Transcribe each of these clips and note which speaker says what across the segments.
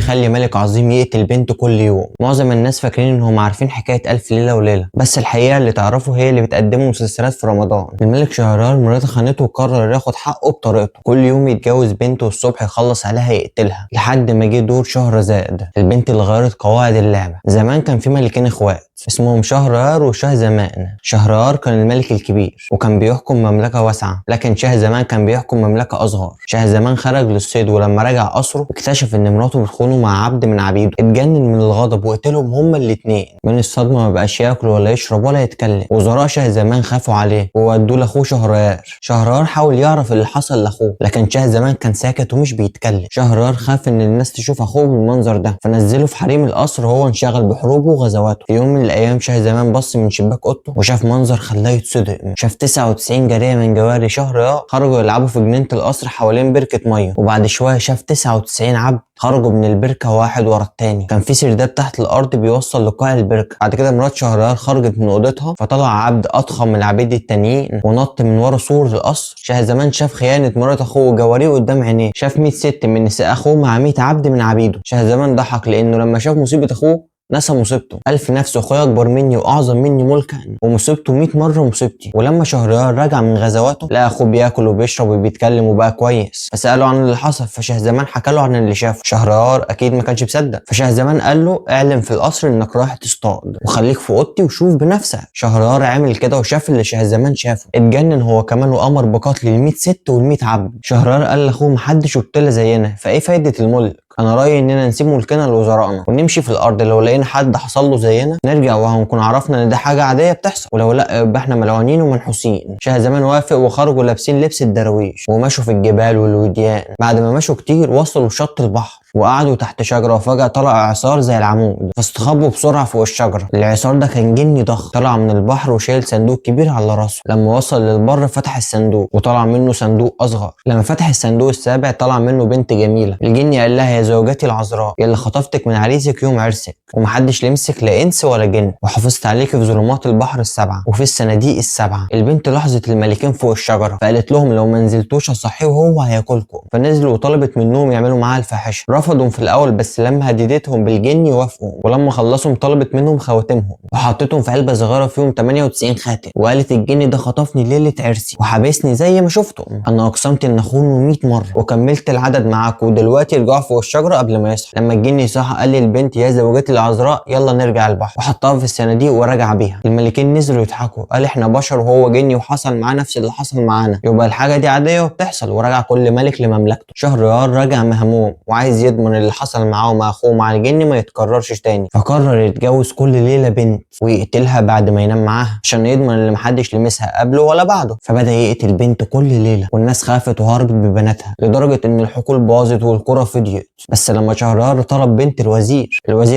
Speaker 1: يخلي ملك عظيم يقتل بنته كل يوم؟ معظم الناس فاكرين انهم عارفين حكايه الف ليله وليله، بس الحقيقه اللي تعرفه هي اللي بتقدمه مسلسلات في رمضان. الملك شهريار مراته خانته وقرر ياخد حقه بطريقته، كل يوم يتجوز بنته والصبح يخلص عليها يقتلها، لحد ما جه دور شهرزاد، البنت اللي غيرت قواعد اللعبه. زمان كان في ملكين اخوات اسمهم شهريار وشهزمان. شهريار كان الملك الكبير وكان بيحكم مملكه واسعه، لكن شهزمان كان بيحكم مملكه اصغر. شهزمان خرج للصيد، ولما رجع قصره اكتشف ان مراته بتخونه مع عبد من عبيده. اتجنن من الغضب وقتلهم هما الاتنين. من الصدمه ما بقاش ياكل ولا يشرب ولا يتكلم. وزراء شهزمان خافوا عليه وودوه لاخوه شهريار. شهريار حاول يعرف اللي حصل لاخوه، لكن شهزمان كان ساكت ومش بيتكلم. شهريار خاف ان الناس تشوف اخوه بالمنظر ده، فنزله في حريم القصر وهو انشغل بحروبه وغزواته. في يوم من الايام شهزمان بص من شباك اوضته وشاف منظر خلاه يتصدم. شاف 99 جاريه من جواري شهريار خرجوا يلعبوا في جنينه القصر حوالين بركه ميه، وبعد شويه شاف 99 عبد خرجوا من البركه واحد ورا التاني. كان في سرداب تحت الارض بيوصل لقاع البركه. بعد كده مرات شهريار خرجت من اوضتها، فطلع عبد اضخم من العبيد التانيين ونط من ورا سور القصر. شهزمان شاف خيانه مرات اخوه وجواريه قدام عينيه. شاف 100 ست من نساء اخوه مع 100 عبد من عبيده. شهزمان ضحك لانه لما شاف مصيبه اخوه نسى مصيبته. ألف نفسه أخويا أكبر مني وأعظم مني ملكا، ومصيبته 100 مرة مصيبتي. ولما شهريار رجع من غزواته لقى أخوه بياكل وبيشرب وبيتكلم وبقى كويس، فسأله عن اللي حصل. فشهزمان حكى له عن اللي شافه. شهريار أكيد ما كانش مصدق، فشهزمان قال له اعلن في القصر إنك رايح تصطاد وخليك في أوضتي وشوف بنفسك. شهريار عمل كده وشاف اللي شهزمان شافه. اتجنن هو كمان وأمر بقتل ال100 ست وال100 عبد. شهريار قال لأخوه محدش يقتلها زينا، فإيه فايدة الملك؟ انا رايي اننا نسيب ملكنا لوزرائنا ونمشي في الارض. لو لقينا حد حصل له زينا نرجع وهنكون عرفنا ان ده حاجه عاديه بتحصل، ولو لا يبقى احنا ملعونين ومنحوسين. شهزمان وافق وخرجوا لابسين لبس الدراويش ومشوا في الجبال والوديان. بعد ما مشوا كتير وصلوا لشط البحر وقعدوا تحت شجره، وفجاه طلع اعصار زي العمود، فاستخبوا بسرعه فوق الشجره. الاعصار ده كان جني ضخم طلع من البحر وشايل صندوق كبير على راسه. لما وصل للبر فتح الصندوق وطلع منه صندوق اصغر. لما فتح الصندوق السابع طلع منه بنت جميله. الجني قال لها: يا زوجتي العذراء، يا اللي خطفتك من عريسك يوم عرسك ومحدش لمسك لا انس ولا جن، وحافظت عليك في ظلمات البحر السبعه وفي الصناديق السبعه. البنت لاحظت الملكين فوق الشجره فقالت لهم: لو ما نزلتوش هصحيه وهو هياكلكم. فنزلوا وطلبت منهم يعملوا معاها الفاحشه. رفضوا في الاول، بس لما هددتهم بالجن وافقوا. ولما خلصوا طلبت منهم خواتمهم وحطتهم في علبه صغيره فيهم 98 خاتم، وقالت: الجن ده خطفني ليله عرسي وحبسني زي ما شفتم. انا اقسمت ان اخونه 100 مره وكملت العدد معاكم، ودلوقتي ارجعوا فوق الشجره قبل ما يصحى. لما الجن صحى قال للبنت: يا زوجتي العذراء، يلا نرجع البحر، وحطها في الصناديق ورجع بيها. الملكين نزلوا يضحكوا، قال: احنا بشر وهو جني وحصل معاه نفس اللي حصل معانا، يبقى الحاجه دي عاديه وبتحصل. ورجع كل ملك لمملكته. شهريار رجع مهموم وعايز يضمن اللي حصل معاه ومع اخوه مع الجن ما يتكررش تاني، فقرر يتجوز كل ليله بنت ويقتلها بعد ما ينام معاها عشان يضمن ان محدش لمسها قبله ولا بعده. فبدا يقتل بنت كل ليله، والناس خافت وهربت ببناتها لدرجه ان الحقول باظت والقرى فضيت. بس لما شهريار طلب بنت الوزير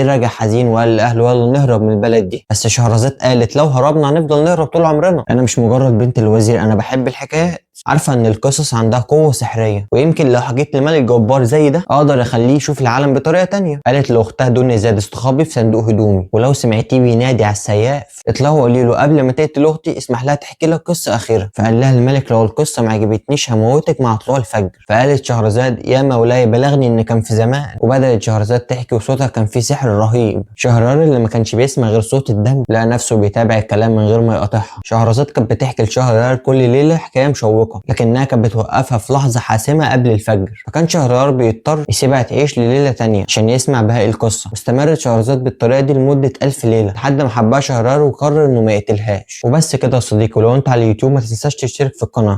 Speaker 1: رجع حزين وقال لاهله: يلا نهرب من البلد دي. بس شهرزاد قالت: لو هربنا هنفضل نهرب طول عمرنا، انا مش مجرد بنت الوزير، انا بحب الحكايات، عارفه ان القصص عندها قوه سحريه، ويمكن لو حكيت لملك جبار زي ده اقدر اخليه يشوف العالم بطريقه تانية. قالت لاختها دنيا زاد: استخبي في صندوق هدومي، ولو سمعتيه بينادي على السياف اطلعوا قولي له قبل ما تقتل اختي اسمح لها تحكي لك قصه اخيره. فقال لها الملك: لو القصه ما عجبتنيش هموتك مع طلوع الفجر. فقالت شهرزاد: يا مولاي بلغني ان كان في زمان. وبدات شهرزاد تحكي وصوتها كان فيه سحر رهيب. شهريار اللي ما كانش بيسمع غير صوت الدم لقى نفسه بيتابع الكلام من غير ما يقاطعها. شهرزاد كانت بتحكي لشهريار كل ليله حكايه مشوقه، لكنها كانت بتوقفها في لحظه حاسمه قبل الفجر. فكان شهريار بيضطر يسيبها تعيش لليله تانية عشان يسمع باقي القصه. واستمرت شهرزاد بالطريقه دي لمده 1000 ليله لحد ما حبها شهريار وقرر انه ما يقتلهاش. وبس كده يا صديقي، ولو انت على اليوتيوب ما تنساش تشترك في القناه.